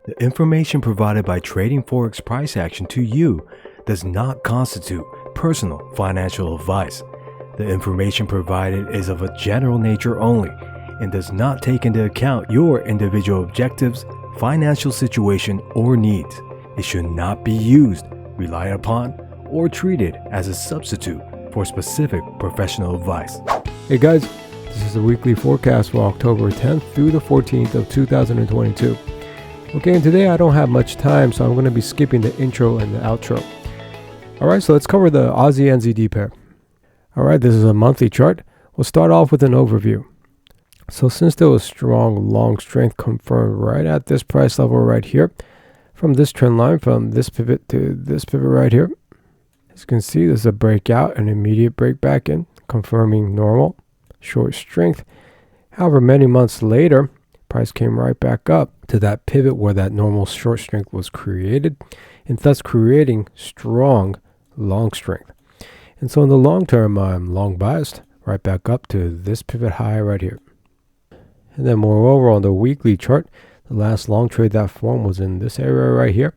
The information provided by Trading Forex Price Action to you does not constitute personal financial advice. The information provided is of a general nature only and does not take into account your individual objectives, financial situation, or needs. It should not be used, relied upon, or treated as a substitute for specific professional advice. Hey guys, this is the weekly forecast for October 10th through the 14th of 2022. Okay, and today I don't have much time, so I'm going to be skipping the intro and the outro. Alright, so let's cover the Aussie NZD pair. Alright, this is a monthly chart. We'll start off with an overview. So since there was strong long strength confirmed right at this price level right here, from this trend line, from this pivot to this pivot right here, as you can see, there's a breakout, an immediate break back in, confirming normal, short strength. However, many months later, price came right back up to that pivot where that normal short strength was created, and thus creating strong long strength. And so in the long term, I'm long biased right back up to this pivot high right here. And then moreover, on the weekly chart, the last long trade that formed was in this area right here,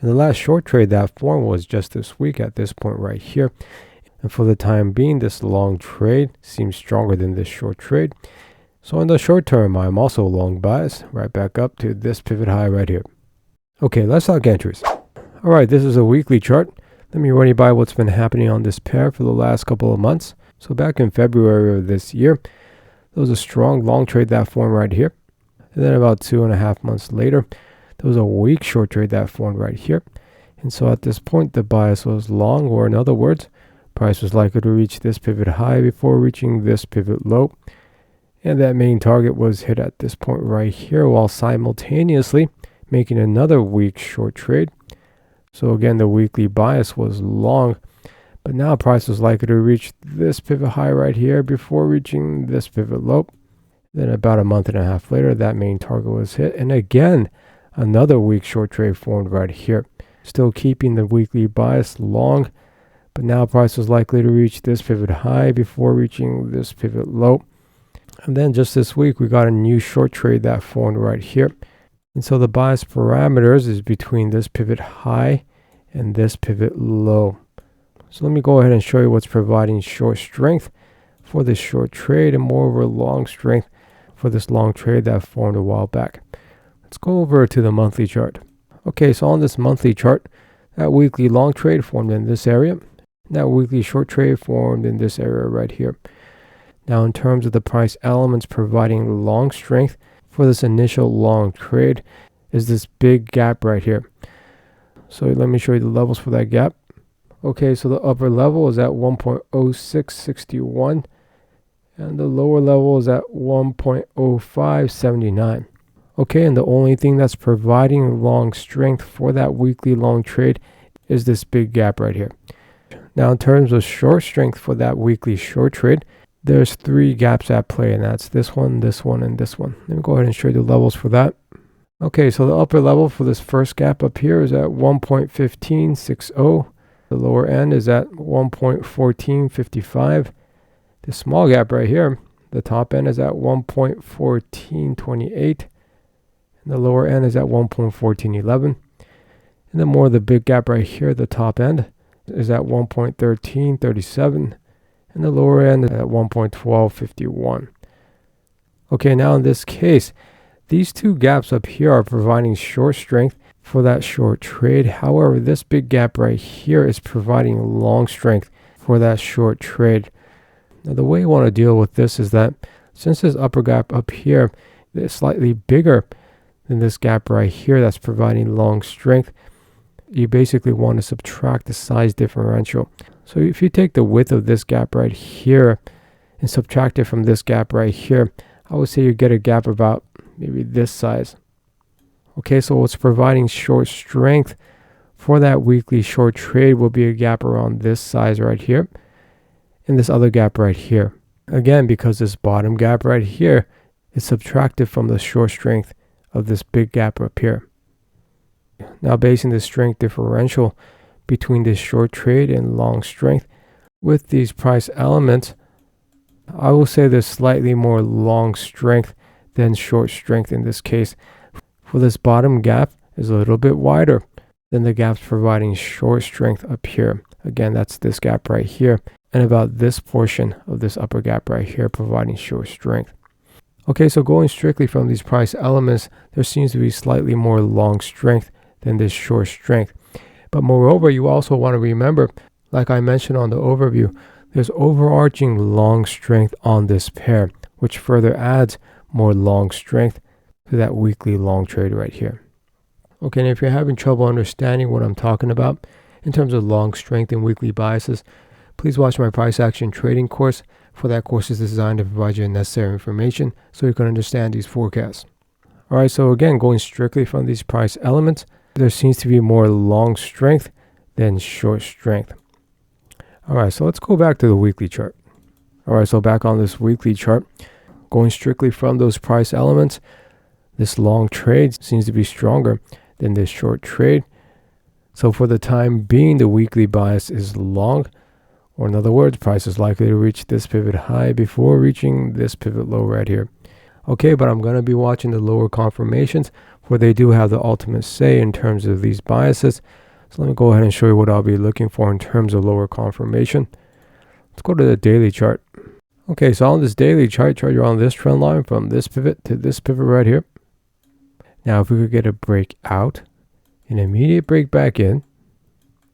and the last short trade that formed was just this week at this point right here. And for the time being, this long trade seems stronger than this short trade. So in the short term, I'm also long biased right back up to this pivot high right here. Okay, let's talk entries. Alright, this is a weekly chart. Let me run you by what's been happening on this pair for the last couple of months. So back in February of this year, there was a strong long trade that formed right here. And then about 2.5 months later, there was a weak short trade that formed right here. And so at this point, the bias was long, or in other words, price was likely to reach this pivot high before reaching this pivot low. And that main target was hit at this point right here, while simultaneously making another weak short trade. So again, the weekly bias was long, but now price was likely to reach this pivot high right here before reaching this pivot low. Then about a month and a half later, that main target was hit, and again, another weak short trade formed right here, still keeping the weekly bias long, but now price was likely to reach this pivot high before reaching this pivot low. And then just this week, we got a new short trade that formed right here. And so the bias parameters is between this pivot high and this pivot low. So let me go ahead and show you what's providing short strength for this short trade and moreover long strength for this long trade that formed a while back. Let's go over to the monthly chart. Okay, so on this monthly chart, that weekly long trade formed in this area. And that weekly short trade formed in this area right here. Now, in terms of the price elements providing long strength for this initial long trade is this big gap right here. So let me show you the levels for that gap. Okay, so the upper level is at 1.0661 and the lower level is at 1.0579. Okay, and the only thing that's providing long strength for that weekly long trade is this big gap right here. Now, in terms of short strength for that weekly short trade, there's 3 gaps at play, and that's this one, and this one. Let me go ahead and show you the levels for that. Okay, so the upper level for this first gap up here is at 1.1560. The lower end is at 1.1455. The small gap right here, the top end is at 1.1428. And the lower end is at 1.1411. And then more of the big gap right here, the top end is at 1.1337. And the lower end is at 1.1251. Okay, now in this case, these 2 gaps up here are providing short strength for that short trade. However, this big gap right here is providing long strength for that short trade. Now, the way you want to deal with this is that since this upper gap up here is slightly bigger than this gap right here that's providing long strength, you basically want to subtract the size differential. So if you take the width of this gap right here and subtract it from this gap right here, I would say you get a gap about maybe this size. Okay, so what's providing short strength for that weekly short trade will be a gap around this size right here and this other gap right here. Again, because this bottom gap right here is subtracted from the short strength of this big gap up here. Now, basing the strength differential between this short trade and long strength with these price elements, I will say there's slightly more long strength than short strength in this case for this bottom gap is a little bit wider than the gaps providing short strength up here. Again, that's this gap right here, and about this portion of this upper gap right here providing short strength. Okay, so going strictly from these price elements, there seems to be slightly more long strength than this short strength. But moreover, you also want to remember, like I mentioned on the overview, there's overarching long strength on this pair, which further adds more long strength to that weekly long trade right here. Okay, and if you're having trouble understanding what I'm talking about in terms of long strength and weekly biases, please watch my price action trading course. For that course is designed to provide you the necessary information so you can understand these forecasts. All right, so again, going strictly from these price elements, there seems to be more long strength than short strength. All right, so let's go back to the weekly chart. All right, so back on this weekly chart, going strictly from those price elements, this long trade seems to be stronger than this short trade. So for the time being, the weekly bias is long, or in other words, price is likely to reach this pivot high before reaching this pivot low right here. Okay, but I'm going to be watching the lower confirmations, where they do have the ultimate say in terms of these biases. So let me go ahead and show you what I'll be looking for in terms of lower confirmation. Let's go to the daily chart. Okay, so on this daily chart, you're on this trend line from this pivot to this pivot right here. Now, if we could get a break out, an immediate break back in,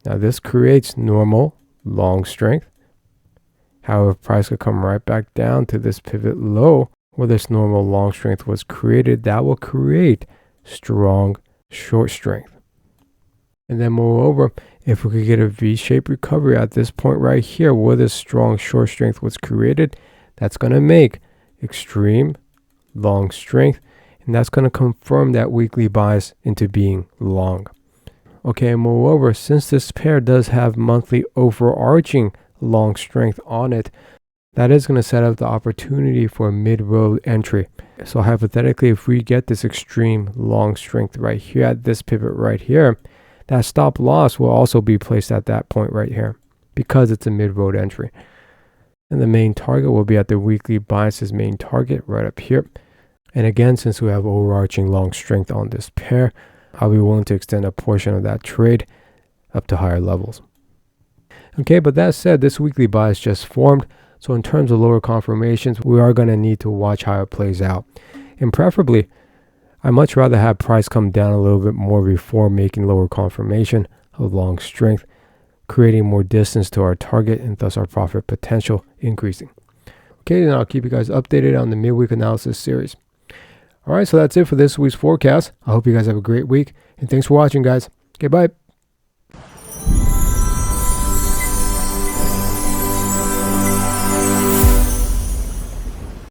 now this creates normal long strength. However, price could come right back down to this pivot low where this normal long strength was created. That will create strong short strength. And then moreover, if we could get a V-shaped recovery at this point right here where this strong short strength was created, that's going to make extreme long strength, and that's going to confirm that weekly bias into being long. Okay, and moreover, since this pair does have monthly overarching long strength on it, that is going to set up the opportunity for a mid-road entry. So hypothetically, if we get this extreme long strength right here at this pivot right here, that stop loss will also be placed at that point right here because it's a mid-road entry. And the main target will be at the weekly bias's main target right up here. And again, since we have overarching long strength on this pair, I'll be willing to extend a portion of that trade up to higher levels. Okay, but that said, this weekly bias just formed. So in terms of lower confirmations, we are going to need to watch how it plays out. And preferably, I much rather have price come down a little bit more before making lower confirmation of long strength, creating more distance to our target and thus our profit potential increasing. Okay, then I'll keep you guys updated on the midweek analysis series. All right, so that's it for this week's forecast. I hope you guys have a great week, and thanks for watching, guys. Okay, bye.